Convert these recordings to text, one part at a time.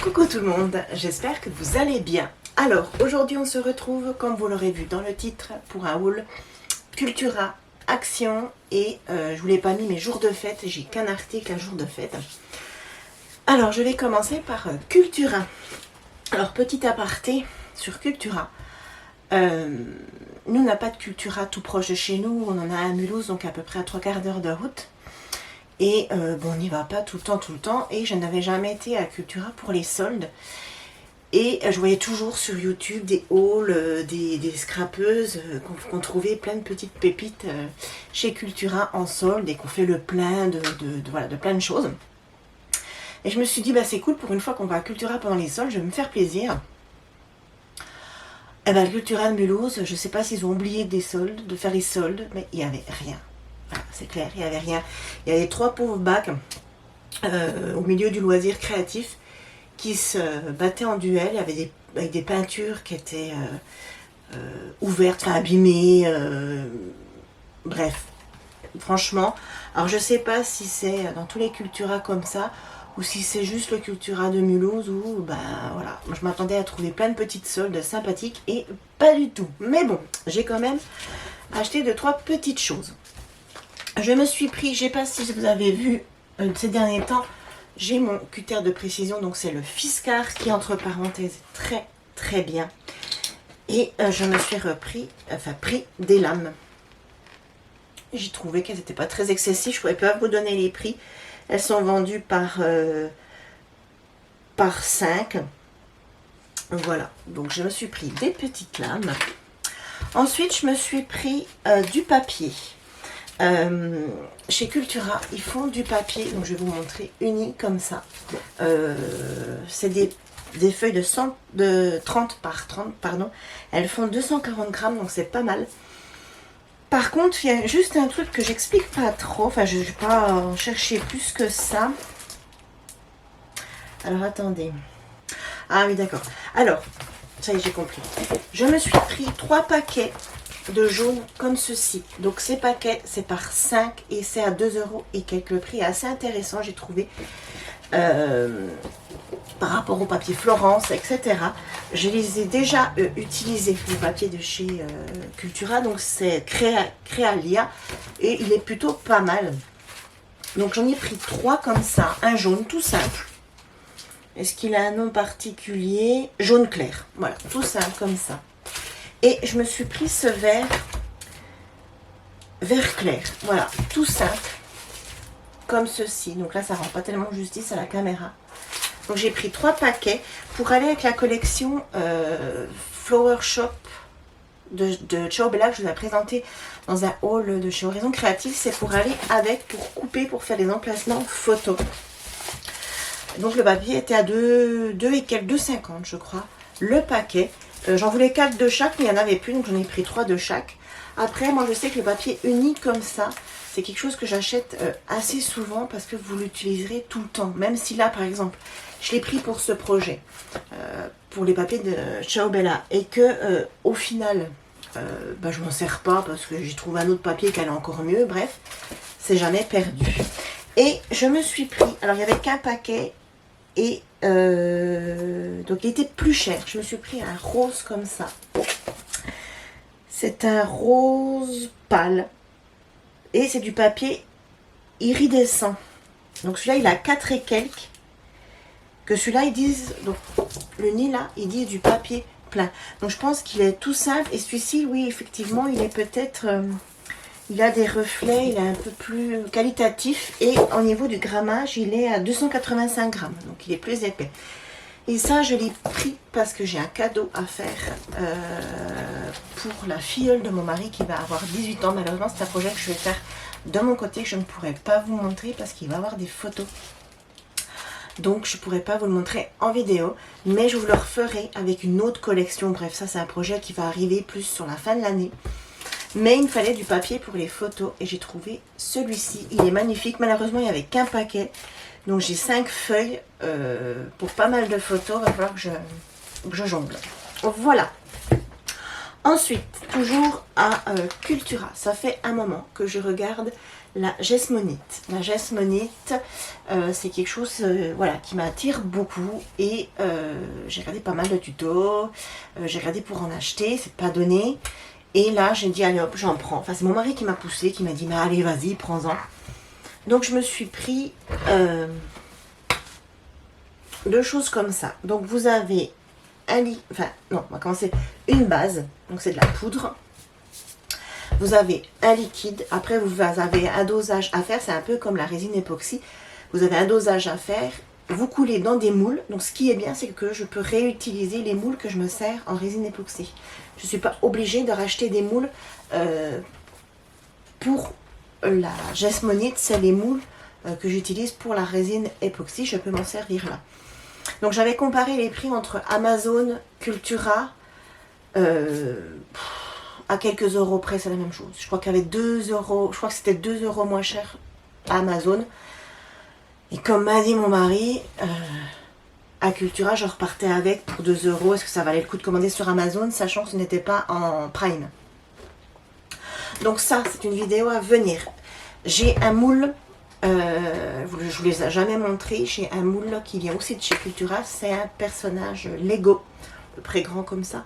Coucou tout le monde, j'espère que vous allez bien. Alors aujourd'hui on se retrouve, comme vous l'aurez vu dans le titre, pour un haul Cultura Action. Et je vous l'ai pas mis mes jours de fête, j'ai qu'un article à jour de fête. Alors je vais commencer par Cultura. Alors petit aparté sur Cultura. Nous on n'a pas de Cultura tout proche de chez nous, on en a à Mulhouse, donc à peu près à 3/4 d'heure de route. Et bon, on n'y va pas tout le temps, et je n'avais jamais été à Cultura pour les soldes. Et je voyais toujours sur YouTube des hauls, des scrapeuses qu'on trouvait plein de petites pépites chez Cultura en solde, et qu'on fait le plein voilà, de plein de choses. Et je me suis dit, bah c'est cool, pour une fois qu'on va à Cultura pendant les soldes, je vais me faire plaisir. Et ben, Cultura de Mulhouse, je ne sais pas s'ils ont oublié des soldes, de faire les soldes, mais il n'y avait rien. Voilà, c'est clair, il n'y avait rien. Il y avait 3 pauvres bacs au milieu du loisir créatif qui se battaient en duel avec des peintures qui étaient ouvertes, enfin abîmées. Bref, franchement. Alors je sais pas si c'est dans tous les Cultura comme ça ou si c'est juste le Cultura de Mulhouse où, ben voilà, je m'attendais à trouver plein de petites soldes sympathiques et pas du tout. Mais bon, j'ai quand même acheté 2-3 petites choses. Je me suis pris, je ne sais pas si vous avez vu ces derniers temps, j'ai mon cutter de précision, donc c'est le Fiskars qui, entre parenthèses, très très bien. Et je me suis pris des lames. J'ai trouvé qu'elles n'étaient pas très excessives, je ne pourrais pas vous donner les prix. Elles sont vendues par 5. Voilà, donc je me suis pris des petites lames. Ensuite, je me suis pris du papier. Chez Cultura, ils font du papier, donc je vais vous montrer, uni comme ça. C'est des feuilles de 30 par 30, pardon. Elles font 240 grammes, donc c'est pas mal. Par contre, il y a juste un truc que j'explique pas trop, enfin je ne vais pas en chercher plus que ça. Alors attendez. Ah oui, d'accord. Alors, ça y est, j'ai compris. Je me suis pris 3 paquets de jaune comme ceci. Donc ces paquets, c'est par 5 et c'est à 2 € et quelques. Le prix est assez intéressant, j'ai trouvé. Par rapport au papier Florence, etc. Je les ai déjà utilisés, le papier de chez Cultura. Donc c'est Créalia et il est plutôt pas mal. Donc j'en ai pris 3 comme ça. Un jaune tout simple. Est-ce qu'il a un nom particulier? Jaune clair. Voilà, tout simple comme ça. Et je me suis pris ce vert clair. Voilà, tout simple. Comme ceci. Donc là, ça rend pas tellement justice à la caméra. Donc j'ai pris 3 paquets pour aller avec la collection Flower Shop de Ciao Bella que je vous ai présenté dans un haul de chez Horizon Créatif. C'est pour aller avec, pour couper, pour faire des emplacements photos. Donc le papier était à 2,50 je crois. Le paquet. J'en voulais 4 de chaque, mais il n'y en avait plus, donc j'en ai pris 3 de chaque. Après, moi je sais que le papier uni comme ça, c'est quelque chose que j'achète assez souvent parce que vous l'utiliserez tout le temps. Même si là, par exemple, je l'ai pris pour ce projet, pour les papiers de Ciao Bella, et que au final, je m'en sers pas parce que j'ai trouvé un autre papier qui allait encore mieux. Bref, c'est jamais perdu. Et je me suis pris, alors il n'y avait qu'un paquet, et donc il était plus cher. Je me suis pris un rose comme ça. C'est un rose pâle. Et c'est du papier iridescent. Donc celui-là, il a 4 et quelques. Que celui-là, ils disent, donc le nid là, ils disent du papier plein. Donc je pense qu'il est tout simple. Et celui-ci, oui, effectivement, il est peut-être... il a des reflets, il est un peu plus qualitatif. Et au niveau du grammage, il est à 285 grammes. Donc il est plus épais. Et ça, je l'ai pris parce que j'ai un cadeau à faire pour la filleule de mon mari qui va avoir 18 ans. Malheureusement, c'est un projet que je vais faire de mon côté, que je ne pourrai pas vous montrer parce qu'il va avoir des photos. Donc, je ne pourrai pas vous le montrer en vidéo, mais je vous le referai avec une autre collection. Bref, ça, c'est un projet qui va arriver plus sur la fin de l'année. Mais il me fallait du papier pour les photos et j'ai trouvé celui-ci. Il est magnifique. Malheureusement, il n'y avait qu'un paquet. Donc j'ai 5 feuilles pour pas mal de photos. Il va falloir que je jongle. Voilà. Ensuite, toujours à Cultura. Ça fait un moment que je regarde la Jesmonite. La Jesmonite, c'est quelque chose voilà, qui m'attire beaucoup et j'ai regardé pas mal de tutos, j'ai regardé pour en acheter, c'est pas donné. Et là, j'ai dit, allez hop, j'en prends. Enfin, c'est mon mari qui m'a poussé, qui m'a dit, mais allez, vas-y, prends-en. Donc, je me suis pris 2 choses comme ça. Donc, vous avez enfin, non, on va commencer une base. Donc, c'est de la poudre. Vous avez un liquide. Après, vous avez un dosage à faire. C'est un peu comme la résine époxy. Vous avez un dosage à faire. Vous coulez dans des moules. Donc, ce qui est bien, c'est que je peux réutiliser les moules que je me sers en résine époxy. Je ne suis pas obligée de racheter des moules pour la Jesmonite. C'est les moules que j'utilise pour la résine époxy. Je peux m'en servir là. Donc, j'avais comparé les prix entre Amazon, Cultura, à quelques euros près, c'est la même chose. Je crois qu'avec 2 euros, je crois que c'était 2 euros moins cher à Amazon. Et comme m'a dit mon mari, à Cultura, je repartais avec pour 2 euros. Est-ce que ça valait le coup de commander sur Amazon, sachant que ce n'était pas en Prime? Donc ça, c'est une vidéo à venir. J'ai un moule, je ne vous les ai jamais montré. J'ai un moule qui vient aussi de chez Cultura. C'est un personnage Lego, à peu près grand comme ça,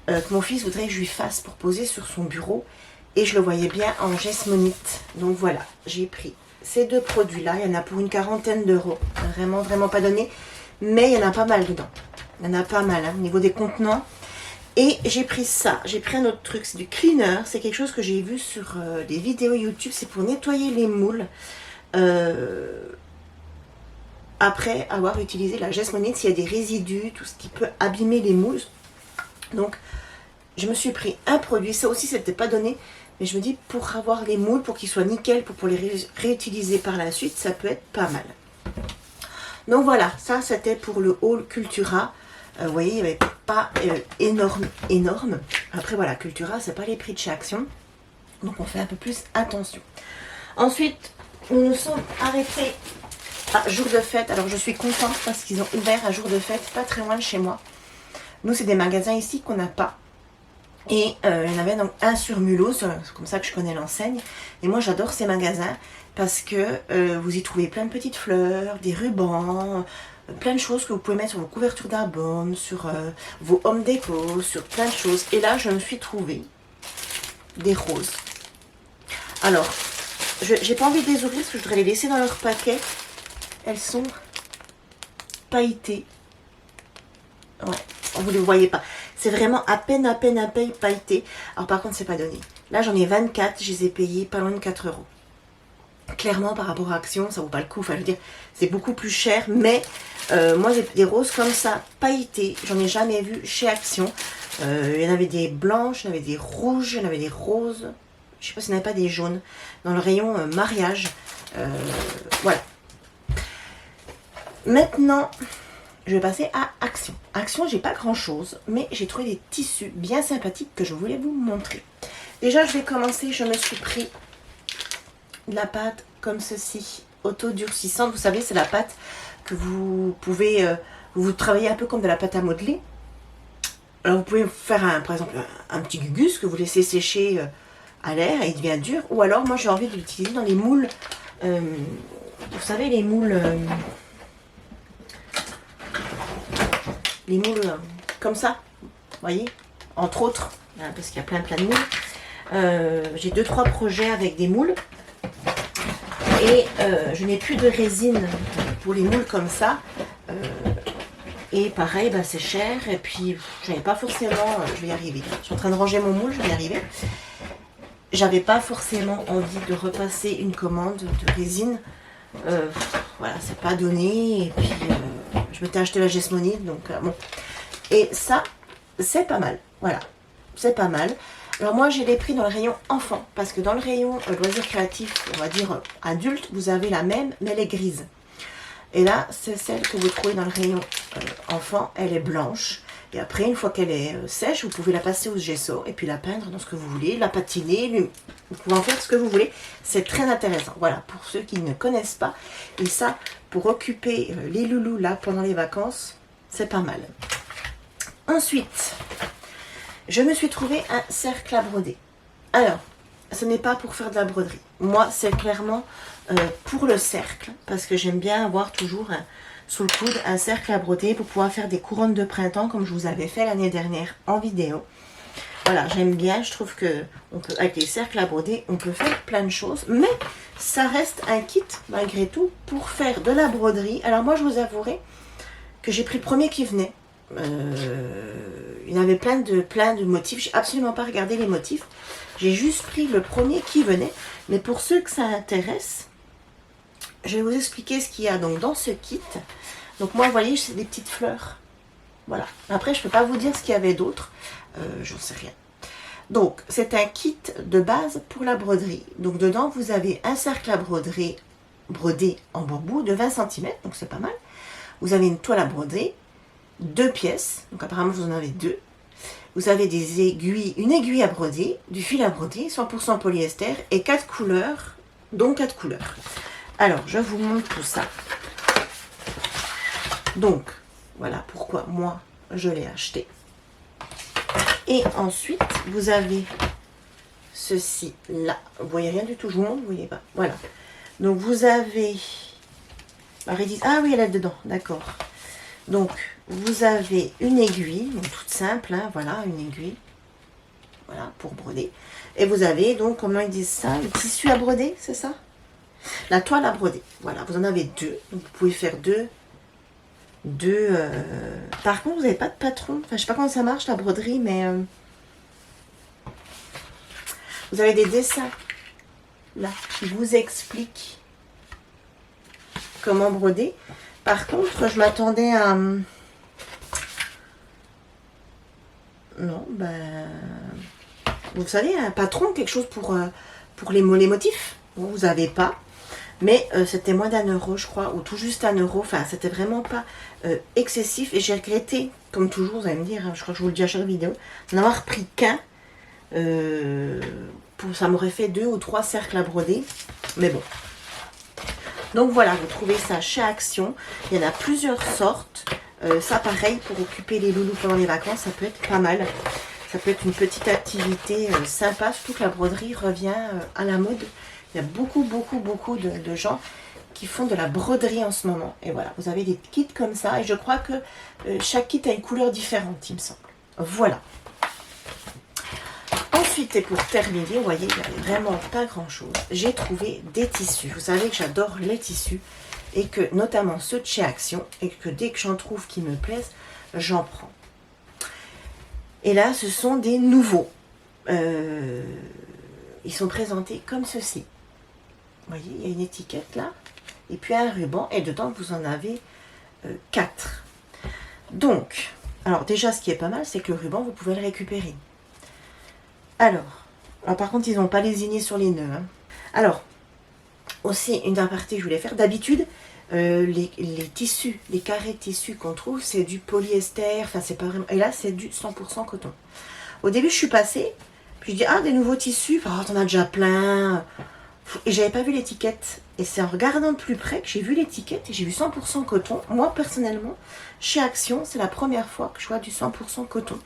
que mon fils voudrait que je lui fasse pour poser sur son bureau. Et je le voyais bien en Jesmonite. Donc voilà, j'ai pris ces 2 produits-là. Il y en a pour une quarantaine d'euros. Vraiment, vraiment pas donné. Mais il y en a pas mal dedans. Il y en a pas mal hein, au niveau des contenants. Et j'ai pris ça. J'ai pris un autre truc. C'est du cleaner. C'est quelque chose que j'ai vu sur des vidéos YouTube. C'est pour nettoyer les moules. Après avoir utilisé la Jesmonite, s'il y a des résidus, tout ce qui peut abîmer les moules. Donc, je me suis pris un produit. Ça aussi, c'était pas donné. Mais je me dis, pour avoir les moules, pour qu'ils soient nickel, pour les réutiliser par la suite, ça peut être pas mal. Donc voilà, ça c'était pour le haul Cultura. Vous voyez, il n'y avait pas énorme. Après voilà, Cultura, c'est pas les prix de chez Action. Donc on fait un peu plus attention. Ensuite, nous nous sommes arrêtés à jour de fête. Alors je suis contente parce qu'ils ont ouvert un jour de fête pas très loin de chez moi. Nous, c'est des magasins ici qu'on n'a pas. Et il y en avait donc un sur Mulhouse, c'est comme ça que je connais l'enseigne. Et moi j'adore ces magasins parce que vous y trouvez plein de petites fleurs, des rubans, plein de choses que vous pouvez mettre sur vos couvertures d'albums, sur vos home déco, sur plein de choses. Et là je me suis trouvé des roses. Alors, j'ai pas envie de les ouvrir parce que je voudrais les laisser dans leur paquet. Elles sont pailletées. Ouais, vous ne les voyez pas. C'est vraiment à peine pailleté. Alors par contre, c'est pas donné. Là, j'en ai 24. Je les ai payés pas loin de 4 euros. Clairement, par rapport à Action, ça vaut pas le coup. Enfin, je veux dire, c'est beaucoup plus cher. Mais moi, des roses comme ça, pailletées, j'en ai jamais vu chez Action. Il y en avait des blanches, il y en avait des rouges, il y en avait des roses. Je sais pas s'il n'y en avait pas des jaunes. Dans le rayon mariage. Voilà. Maintenant... je vais passer à Action. Action, j'ai pas grand chose, mais j'ai trouvé des tissus bien sympathiques que je voulais vous montrer. Déjà, je vais commencer. Je me suis pris de la pâte comme ceci, auto-durcissante. Vous savez, c'est la pâte que vous pouvez, vous travaillez un peu comme de la pâte à modeler. Alors, vous pouvez faire, par exemple, un petit gugus que vous laissez sécher à l'air et il devient dur. Ou alors, moi, j'ai envie de l'utiliser dans les moules. Vous savez, les moules... les moules comme ça, vous voyez, entre autres, parce qu'il y a plein de moules. J'ai 2-3 projets avec des moules et je n'ai plus de résine pour les moules comme ça. Et pareil, bah, c'est cher et puis j'avais pas forcément, je vais y arriver. Je suis en train de ranger mon moule, je vais y arriver. J'avais pas forcément envie de repasser une commande de résine. Voilà, c'est pas donné et puis... je m'étais acheté la Jesmonite, donc bon. Et ça, c'est pas mal. Voilà, c'est pas mal. Alors moi, j'ai les pris dans le rayon enfant. Parce que dans le rayon loisirs créatifs, on va dire adulte, vous avez la même, mais elle est grise. Et là, c'est celle que vous trouvez dans le rayon enfant. Elle est blanche. Et après, une fois qu'elle est sèche, vous pouvez la passer au gesso et puis la peindre dans ce que vous voulez, la patiner, vous pouvez en faire ce que vous voulez. C'est très intéressant. Voilà, pour ceux qui ne connaissent pas. Et ça, pour occuper les loulous là pendant les vacances, c'est pas mal. Ensuite, je me suis trouvé un cercle à broder. Alors, ce n'est pas pour faire de la broderie. Moi, c'est clairement pour le cercle, parce que j'aime bien avoir toujours sous le coude un cercle à broder pour pouvoir faire des couronnes de printemps comme je vous avais fait l'année dernière en vidéo. Voilà, j'aime bien, je trouve que on peut, avec les cercles à broder, on peut faire plein de choses, mais ça reste un kit malgré tout pour faire de la broderie. Alors moi, je vous avouerai que j'ai pris le premier qui venait. Il y avait plein de motifs. J'ai absolument pas regardé les motifs. J'ai juste pris le premier qui venait. Mais pour ceux que ça intéresse, je vais vous expliquer ce qu'il y a donc dans ce kit. Donc moi, vous voyez, c'est des petites fleurs. Voilà. Après, je peux pas vous dire ce qu'il y avait d'autre. J'en sais rien. Donc, c'est un kit de base pour la broderie. Donc, dedans, vous avez un cercle à broder brodé en bambou de 20 cm. Donc, c'est pas mal. Vous avez une toile à broder, 2 pièces. Donc, apparemment, vous en avez 2. Vous avez des aiguilles, une aiguille à broder, du fil à broder, 100% polyester et 4 couleurs, dont 4 couleurs. Alors, je vous montre tout ça. Donc, voilà pourquoi moi, je l'ai acheté. Et ensuite, vous avez ceci là. Vous voyez rien du tout, je vous montre, vous voyez pas. Voilà. Donc, vous avez... Ah oui, elle est dedans, d'accord. Donc, vous avez une aiguille, donc toute simple, hein, voilà, une aiguille. Voilà, pour broder. Et vous avez donc, comment ils disent ça, le tissu à broder, c'est ça? La toile à broder. Voilà, vous en avez 2. Donc, vous pouvez faire deux. Par contre, vous n'avez pas de patron. Enfin, je sais pas comment ça marche la broderie, mais vous avez des dessins là qui vous expliquent comment broder. Par contre, je m'attendais à non, ben vous savez, un patron, quelque chose pour les motifs. Bon, vous n'avez pas. Mais c'était moins d'1 €, je crois, ou tout juste 1 €. Enfin, c'était vraiment pas excessif. Et j'ai regretté, comme toujours, vous allez me dire, hein, je crois que je vous le dis à chaque vidéo, d'en avoir pris qu'un. Ça m'aurait fait 2 ou 3 cercles à broder. Mais bon. Donc voilà, vous trouvez ça chez Action. Il y en a plusieurs sortes. Ça, pareil, pour occuper les loulous pendant les vacances, ça peut être pas mal. Ça peut être une petite activité sympa, surtout que la broderie revient à la mode. Il y a beaucoup de gens qui font de la broderie en ce moment. Et voilà, vous avez des kits comme ça. Et je crois que chaque kit a une couleur différente, il me semble. Voilà. Ensuite, et pour terminer, vous voyez, il n'y avait vraiment pas grand-chose. J'ai trouvé des tissus. Vous savez que j'adore les tissus. Et que, notamment ceux de chez Action. Et que dès que j'en trouve qui me plaisent, j'en prends. Et là, ce sont des nouveaux. Ils sont présentés comme ceci. Vous voyez, il y a une étiquette là, et puis un ruban, et dedans vous en avez 4. Donc, alors déjà ce qui est pas mal, c'est que le ruban, vous pouvez le récupérer. Alors par contre, ils n'ont pas lésiné sur les nœuds. Hein. Alors, aussi une aparté que je voulais faire, d'habitude, les tissus, les carrés de tissus qu'on trouve, c'est du polyester, enfin c'est pas vraiment, et là c'est du 100% coton. Au début, je suis passée, puis je dis, ah, des nouveaux tissus, t'en as déjà plein. Et j'avais pas vu l'étiquette. Et c'est en regardant de plus près que j'ai vu l'étiquette et j'ai vu 100% coton. Moi, personnellement, chez Action, c'est la première fois que je vois du 100% coton.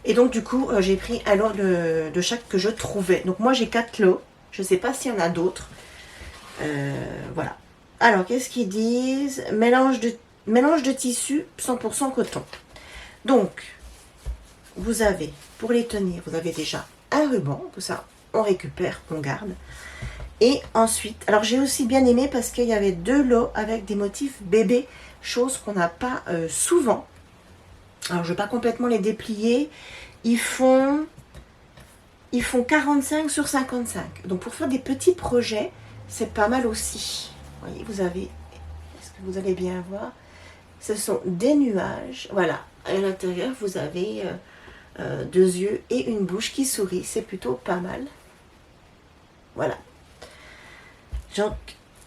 Et donc, du coup, j'ai pris un lot de chaque que je trouvais. Donc, moi, j'ai 4 lots. Je sais pas s'il y en a d'autres. Voilà. Alors, qu'est-ce qu'ils disent? Mélange de tissu 100% coton. Donc, vous avez, pour les tenir, vous avez déjà un ruban. Tout ça, on récupère, on garde. Et ensuite, alors j'ai aussi bien aimé parce qu'il y avait 2 lots avec des motifs bébés, chose qu'on n'a pas souvent. Alors je ne vais pas complètement les déplier. Ils font 45 sur 55. Donc pour faire des petits projets, c'est pas mal aussi. Vous voyez, vous avez, est-ce que vous allez bien voir? Ce sont des nuages. Voilà, à l'intérieur, vous avez 2 yeux et une bouche qui sourit. C'est plutôt pas mal. Voilà. Donc,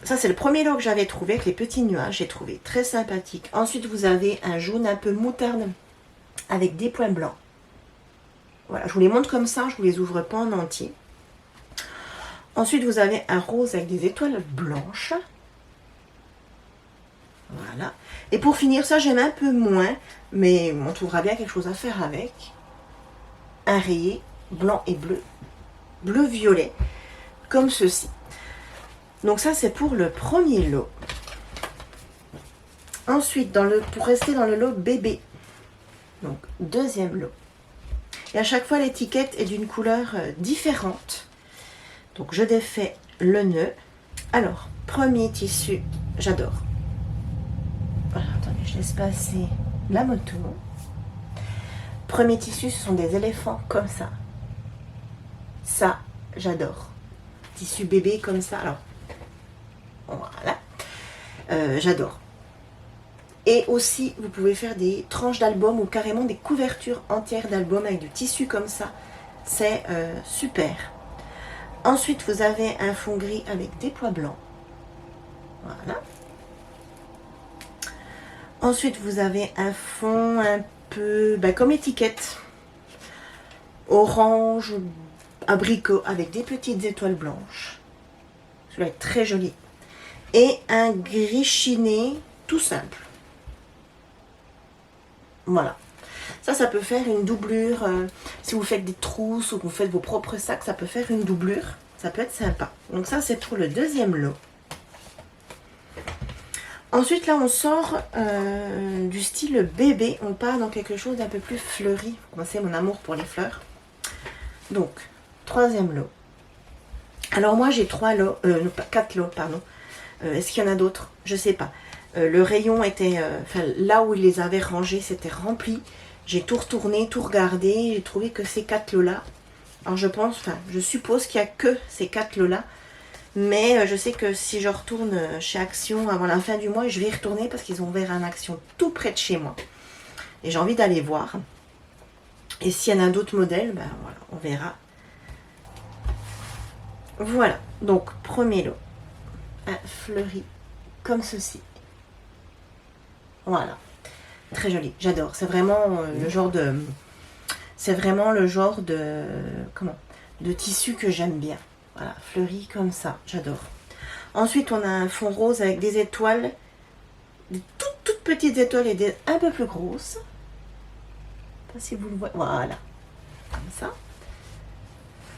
ça c'est le premier lot que j'avais trouvé avec les petits nuages. J'ai trouvé très sympathique. Ensuite, vous avez un jaune un peu moutarde avec des points blancs. Voilà, je vous les montre comme ça. Je ne vous les ouvre pas en entier. Ensuite, vous avez un rose avec des étoiles blanches. Voilà. Et pour finir, ça j'aime un peu moins, mais on trouvera bien quelque chose à faire avec. Un rayé blanc et bleu. bleu-violet, comme ceci. Donc ça, c'est pour le premier lot. Ensuite, pour rester dans le lot bébé, donc deuxième lot. Et à chaque fois, l'étiquette est d'une couleur différente. Donc, je défais le nœud. Alors, premier tissu, j'adore. Alors, attendez, je laisse passer la moto. Premier tissu, ce sont des éléphants comme ça. Ça, j'adore. Tissu bébé comme ça. Alors, voilà. J'adore. Et aussi, vous pouvez faire des tranches d'album ou carrément des couvertures entières d'album avec du tissu comme ça. C'est super. Ensuite, vous avez un fond gris avec des pois blancs. Voilà. Ensuite, vous avez un fond un peu comme étiquette. Orange, abricot avec des petites étoiles blanches. Celui-là est très joli. Et un gris chiné tout simple. Voilà. Ça peut faire une doublure. Si vous faites des trousses ou que vous faites vos propres sacs, ça peut faire une doublure. Ça peut être sympa. Donc ça, c'est pour le deuxième lot. Ensuite, là, on sort du style bébé. On part dans quelque chose d'un peu plus fleuri. Moi, c'est mon amour pour les fleurs. Donc, troisième lot. Alors moi, j'ai 4 lots, pardon. Est-ce qu'il y en a d'autres? Je sais pas. Le rayon était, là où il les avait rangés, c'était rempli. J'ai tout retourné, tout regardé. J'ai trouvé que ces 4 lots-là. Alors je suppose qu'il n'y a que ces 4 lots-là. Mais je sais que si je retourne chez Action avant la fin du mois, je vais y retourner parce qu'ils ont ouvert un Action tout près de chez moi. Et j'ai envie d'aller voir. Et s'il y en a d'autres modèles, ben voilà, on verra. Voilà, donc premier lot. Un fleuri comme ceci. Voilà, très joli, j'adore. C'est vraiment le genre de... C'est vraiment le genre de... de tissu que j'aime bien. Voilà, fleuri comme ça, j'adore. Ensuite, on a un fond rose avec des étoiles. Des toutes petites étoiles et des un peu plus grosses. Je ne sais pas si vous le voyez. Voilà, comme ça.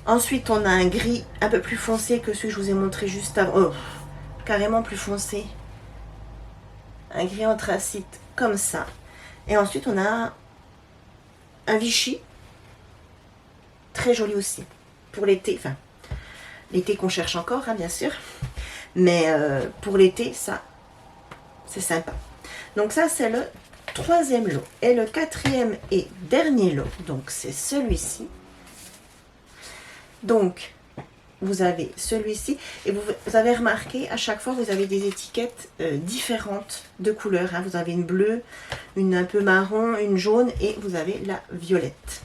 Ensuite, on a un gris un peu plus foncé que celui que je vous ai montré juste avant. Oh, carrément plus foncé. Un gris anthracite comme ça. Et ensuite, on a un Vichy. Très joli aussi. Pour l'été. Enfin, l'été qu'on cherche encore, hein, bien sûr. Mais pour l'été, ça, c'est sympa. Donc ça, c'est le troisième lot. Et le quatrième et dernier lot, donc c'est celui-ci. Donc, vous avez celui-ci. Et vous avez remarqué, à chaque fois, vous avez des étiquettes différentes de couleurs. Hein. Vous avez une bleue, une un peu marron, une jaune et vous avez la violette.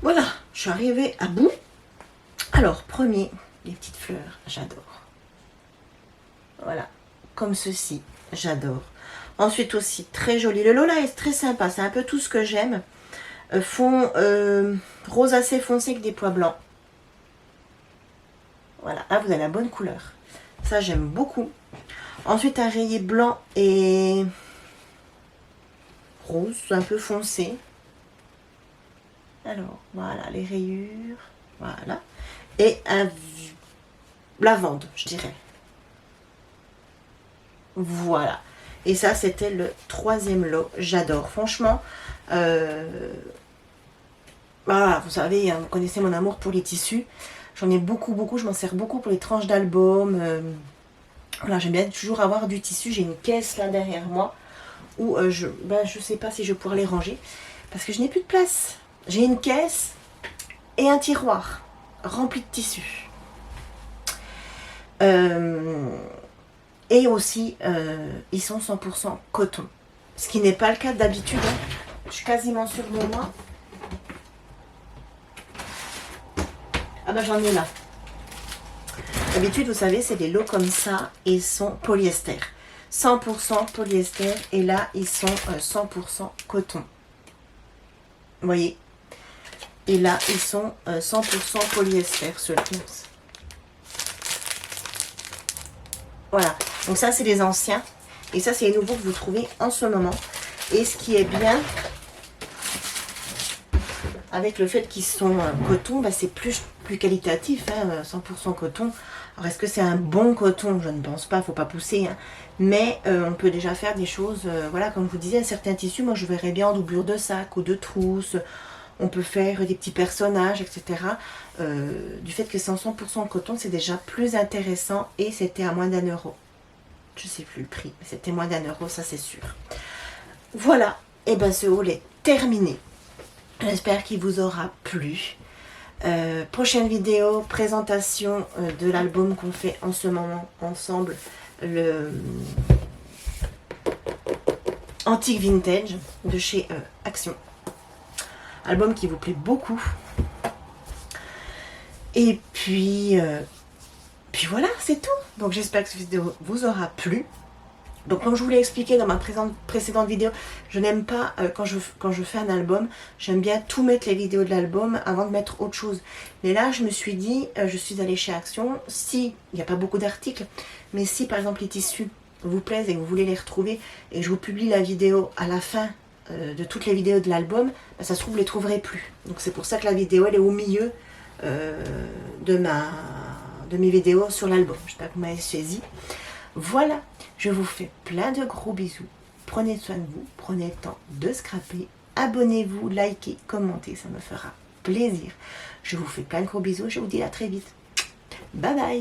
Voilà, je suis arrivée à bout. Alors, premier, les petites fleurs, j'adore. Voilà, comme ceci, j'adore. Ensuite aussi, très joli. Le Lola est très sympa, c'est un peu tout ce que j'aime. Fond rose assez foncé avec des pois blancs. Voilà, là vous avez la bonne couleur. Ça, j'aime beaucoup. Ensuite, un rayé blanc et rose, un peu foncé. Alors, voilà, les rayures. Voilà. Et un lavande, je dirais. Voilà. Et ça, c'était le troisième lot. J'adore. Franchement, voilà, vous savez, vous connaissez mon amour pour les tissus. J'en ai beaucoup, beaucoup. Je m'en sers beaucoup pour les tranches d'album. Voilà, j'aime bien toujours avoir du tissu. J'ai une caisse là derrière moi où je sais pas si je pourrais les ranger parce que je n'ai plus de place. J'ai une caisse et un tiroir rempli de tissus. Et aussi, ils sont 100% coton. Ce qui n'est pas le cas d'habitude. Hein. Je suis quasiment sûre de moi. Ah ben j'en ai là. D'habitude, vous savez, c'est des lots comme ça. Et ils sont polyester. 100% polyester. Et là, ils sont 100% coton. Vous voyez. Et là, ils sont 100% polyester. Ceux-là. Voilà. Donc ça, c'est les anciens. Et ça, c'est les nouveaux que vous trouvez en ce moment. Et ce qui est bien, avec le fait qu'ils sont coton, bah, c'est plus qualitatif, hein, 100% coton. Alors est-ce que c'est un bon coton? Je ne pense pas, faut pas pousser, hein. Mais on peut déjà faire des choses, voilà, comme je vous disais, certains tissus, moi je verrais bien en doublure de sac ou de trousse. On peut faire des petits personnages, etc. Du fait que c'est en 100% coton, c'est déjà plus intéressant et c'était à moins d'1 €. Je sais plus le prix, mais c'était moins d'1 €, ça c'est sûr. Voilà, et ben ce haul est terminé. J'espère qu'il vous aura plu. Prochaine vidéo, présentation de l'album qu'on fait en ce moment ensemble, le Antique Vintage de chez Action. Album qui vous plaît beaucoup. Et puis voilà, c'est tout. Donc j'espère que cette vidéo vous aura plu. Donc comme je vous l'ai expliqué dans ma précédente vidéo, je n'aime pas quand je fais un album, j'aime bien tout mettre les vidéos de l'album avant de mettre autre chose. Mais là je me suis dit, je suis allée chez Action, si, il n'y a pas beaucoup d'articles, mais si par exemple les tissus vous plaisent et que vous voulez les retrouver et je vous publie la vidéo à la fin de toutes les vidéos de l'album, bah, ça se trouve vous ne les trouverez plus. Donc c'est pour ça que la vidéo elle est au milieu de mes vidéos sur l'album. J'espère que vous m'avez saisi. Voilà, je vous fais plein de gros bisous. Prenez soin de vous, prenez le temps de scraper. Abonnez-vous, likez, commentez, ça me fera plaisir. Je vous fais plein de gros bisous, je vous dis à très vite. Bye bye.